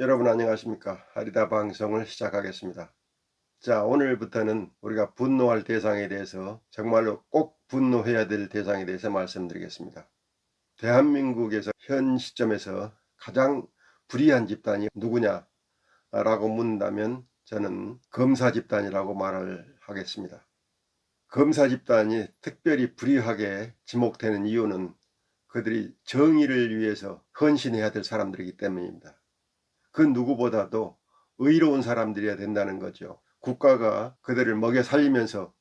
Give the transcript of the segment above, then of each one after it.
여러분 안녕하십니까? 아리다 방송을 시작하겠습니다. 자, 오늘부터는 우리가 분노할 대상에 대해서 정말로 꼭 분노해야 될 대상에 대해서 말씀드리겠습니다. 대한민국에서 현 시점에서 가장 불의한 집단이 누구냐라고 묻는다면 저는 검사 집단이라고 말을 하겠습니다. 검사 집단이 특별히 불의하게 지목되는 이유는 그들이 정의를 위해서 헌신해야 될 사람들이기 때문입니다. 그 누구보다도 의로운 사람들이어야 된다는 거죠. 국가가 그들을 먹여 살리면서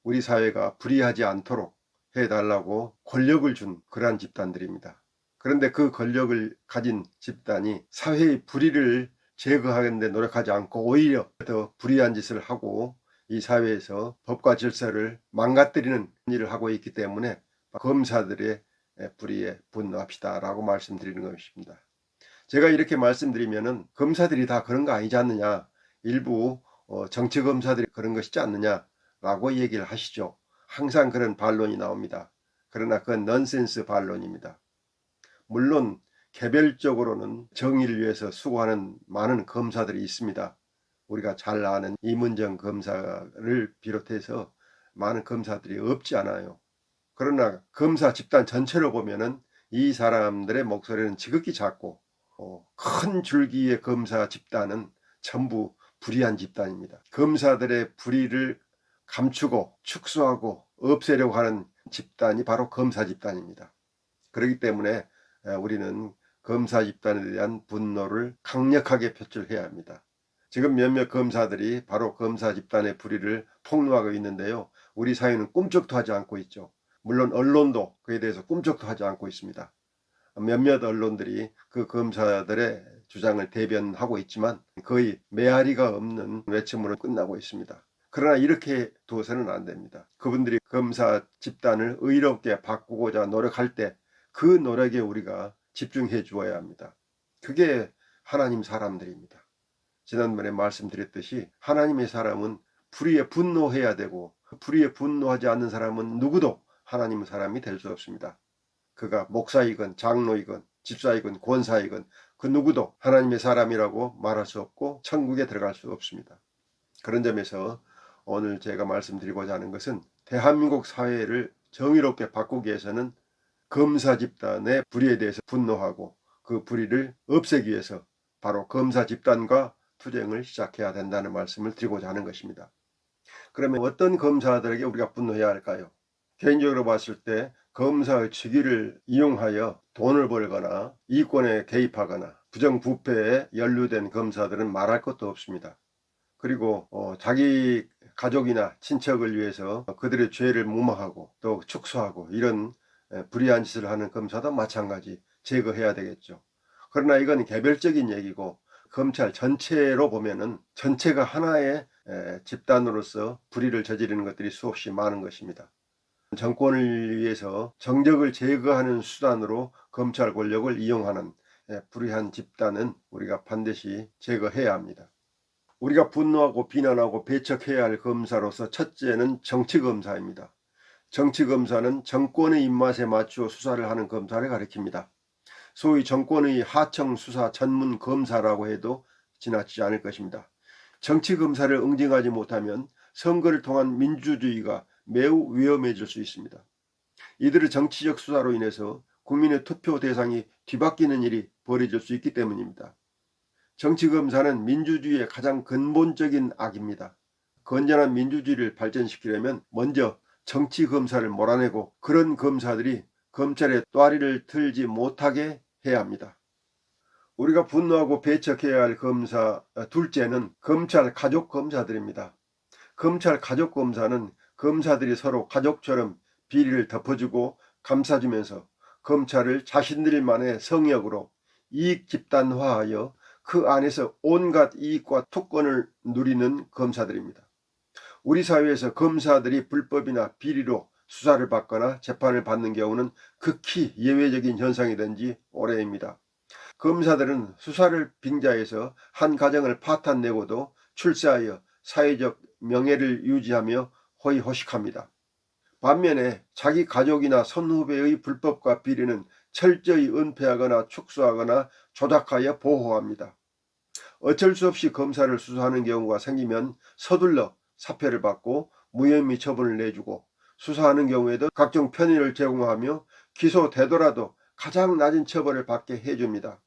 우리 사회가 불의하지 않도록 해달라고 권력을 준 그러한 집단들입니다. 그런데 그 권력을 가진 집단이 사회의 불의를 제거하는 데 노력하지 않고 오히려 더 불의한 짓을 하고 이 사회에서 법과 질서를 망가뜨리는 일을 하고 있기 때문에 검사들의 불의에 분노합시다라고 말씀드리는 것입니다. 제가 이렇게 말씀드리면은 검사들이 다 그런 거 아니지 않느냐, 일부 정치 검사들이 그런 것이지 않느냐라고 얘기를 하시죠. 항상 그런 반론이 나옵니다. 그러나 그건 넌센스 반론입니다. 물론 개별적으로는 정의를 위해서 수고하는 많은 검사들이 있습니다. 우리가 잘 아는 이문정 검사를 비롯해서 많은 검사들이 없지 않아요. 그러나 검사 집단 전체로 보면은 이 사람들의 목소리는 지극히 작고 큰 줄기의 검사 집단은 전부 불의한 집단입니다. 검사들의 불의를 감추고 축소하고 없애려고 하는 집단이 바로 검사 집단입니다. 그렇기 때문에 우리는 검사 집단에 대한 분노를 강력하게 표출해야 합니다. 지금 몇몇 검사들이 바로 검사 집단의 불의를 폭로하고 있는데요. 우리 사회는 꿈쩍도 하지 않고 있죠. 물론 언론도 그에 대해서 꿈쩍도 하지 않고 있습니다. 몇몇 언론들이 그 검사들의 주장을 대변하고 있지만 거의 메아리가 없는 외침으로 끝나고 있습니다. 그러나 이렇게 두어서는 안 됩니다. 그분들이 검사 집단을 의롭게 바꾸고자 노력할 때 그 노력에 우리가 집중해 주어야 합니다. 그게 하나님 사람들입니다. 지난번에 말씀드렸듯이 하나님의 사람은 불의에 분노해야 되고 불의에 분노하지 않는 사람은 누구도 하나님의 사람이 될 수 없습니다. 그가 목사이건 장로이건 집사이건 권사이건 그 누구도 하나님의 사람이라고 말할 수 없고 천국에 들어갈 수 없습니다. 그런 점에서 오늘 제가 말씀드리고자 하는 것은 대한민국 사회를 정의롭게 바꾸기 위해서는 검사 집단의 불의에 대해서 분노하고 그 불의를 없애기 위해서 바로 검사 집단과 투쟁을 시작해야 된다는 말씀을 드리고자 하는 것입니다. 그러면 어떤 검사들에게 우리가 분노해야 할까요? 개인적으로 봤을 때 검사의 직위를 이용하여 돈을 벌거나 이권에 개입하거나 부정부패에 연루된 검사들은 말할 것도 없습니다. 그리고 자기 가족이나 친척을 위해서 그들의 죄를 무마하고 또 축소하고 이런 불의한 짓을 하는 검사도 마찬가지 제거해야 되겠죠. 그러나 이건 개별적인 얘기고 검찰 전체로 보면은 전체가 하나의 집단으로서 불의를 저지르는 것들이 수없이 많은 것입니다. 정권을 위해서 정적을 제거하는 수단으로 검찰 권력을 이용하는 불의한 집단은 우리가 반드시 제거해야 합니다. 우리가 분노하고 비난하고 배척해야 할 검사로서 첫째는 정치검사입니다. 정치검사는 정권의 입맛에 맞추어 수사를 하는 검사를 가리킵니다. 소위 정권의 하청 수사 전문 검사라고 해도 지나치지 않을 것입니다. 정치검사를 응징하지 못하면 선거를 통한 민주주의가 매우 위험해질 수 있습니다. 이들의 정치적 수사로 인해서 국민의 투표 대상이 뒤바뀌는 일이 벌어질 수 있기 때문입니다. 정치검사는 민주주의의 가장 근본적인 악입니다. 건전한 민주주의를 발전시키려면 먼저 정치검사를 몰아내고 그런 검사들이 검찰의 또아리를 틀지 못하게 해야 합니다. 우리가 분노하고 배척해야 할 검사 둘째는 검찰 가족 검사들입니다. 검찰 가족 검사는 검사들이 서로 가족처럼 비리를 덮어주고 감싸주면서 검찰을 자신들만의 성역으로 이익 집단화하여 그 안에서 온갖 이익과 특권을 누리는 검사들입니다. 우리 사회에서 검사들이 불법이나 비리로 수사를 받거나 재판을 받는 경우는 극히 예외적인 현상이 된 지 오래입니다. 검사들은 수사를 빙자해서 한 가정을 파탄내고도 출세하여 사회적 명예를 유지하며 호의호식합니다. 반면에 자기 가족이나 선후배의 불법과 비리는 철저히 은폐하거나 축소하거나 조작하여 보호합니다. 어쩔 수 없이 검사를 수사하는 경우가 생기면 서둘러 사표를 받고 무혐의 처분을 내주고, 수사하는 경우에도 각종 편의를 제공하며 기소되더라도 가장 낮은 처벌을 받게 해줍니다.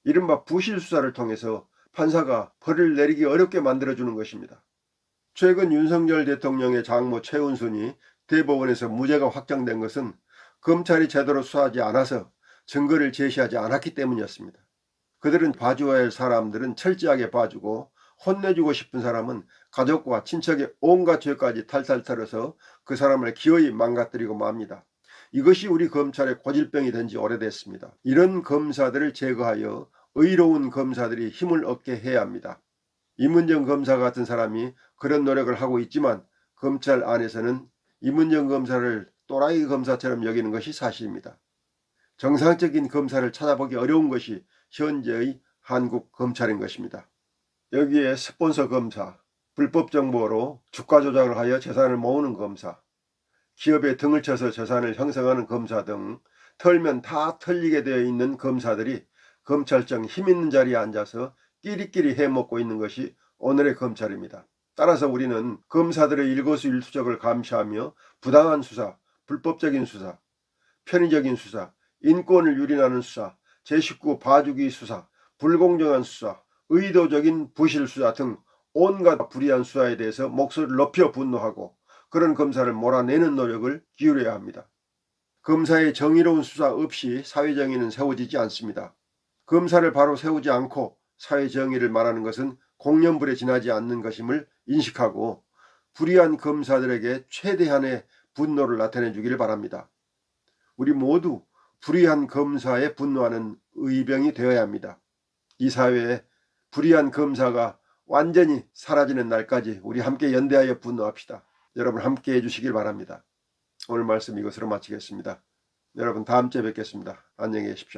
이른바 부실 수사를 통해서 판사가 벌을 내리기 어렵게 만들어주는 것입니다. 최근 윤석열 대통령의 장모 최은순이 대법원에서 무죄가 확정된 것은 검찰이 제대로 수사하지 않아서 증거를 제시하지 않았기 때문이었습니다. 그들은 봐줘야 할 사람들은 철저하게 봐주고, 혼내주고 싶은 사람은 가족과 친척의 온갖 죄까지 탈탈 털어서 그 사람을 기어이 망가뜨리고 맙니다. 이것이 우리 검찰의 고질병이 된 지 오래됐습니다. 이런 검사들을 제거하여 의로운 검사들이 힘을 얻게 해야 합니다. 임은정 검사 같은 사람이 그런 노력을 하고 있지만, 검찰 안에서는 임은정 검사를 또라이 검사처럼 여기는 것이 사실입니다. 정상적인 검사를 찾아보기 어려운 것이 현재의 한국 검찰인 것입니다. 여기에 스폰서 검사, 불법 정보로 주가 조작을 하여 재산을 모으는 검사, 기업에 등을 쳐서 재산을 형성하는 검사 등 털면 다 털리게 되어 있는 검사들이 검찰청 힘있는 자리에 앉아서 끼리끼리 해먹고 있는 것이 오늘의 검찰입니다. 따라서 우리는 검사들의 일거수일투족을 감시하며 부당한 수사, 불법적인 수사, 편의적인 수사, 인권을 유린하는 수사, 제19 봐주기 수사, 불공정한 수사, 의도적인 부실 수사 등 온갖 불이한 수사에 대해서 목소리를 높여 분노하고, 그런 검사를 몰아내는 노력을 기울여야 합니다. 검사의 정의로운 수사 없이 사회정의는 세워지지 않습니다. 검사를 바로 세우지 않고 사회정의를 말하는 것은 공연불에 지나지 않는 것임을 인식하고, 불의한 검사들에게 최대한의 분노를 나타내 주기를 바랍니다. 우리 모두 불의한 검사에 분노하는 의병이 되어야 합니다. 이 사회에 불의한 검사가 완전히 사라지는 날까지 우리 함께 연대하여 분노합시다. 여러분 함께 해주시길 바랍니다. 오늘 말씀 이것으로 마치겠습니다. 여러분 다음 주에 뵙겠습니다. 안녕히 계십시오.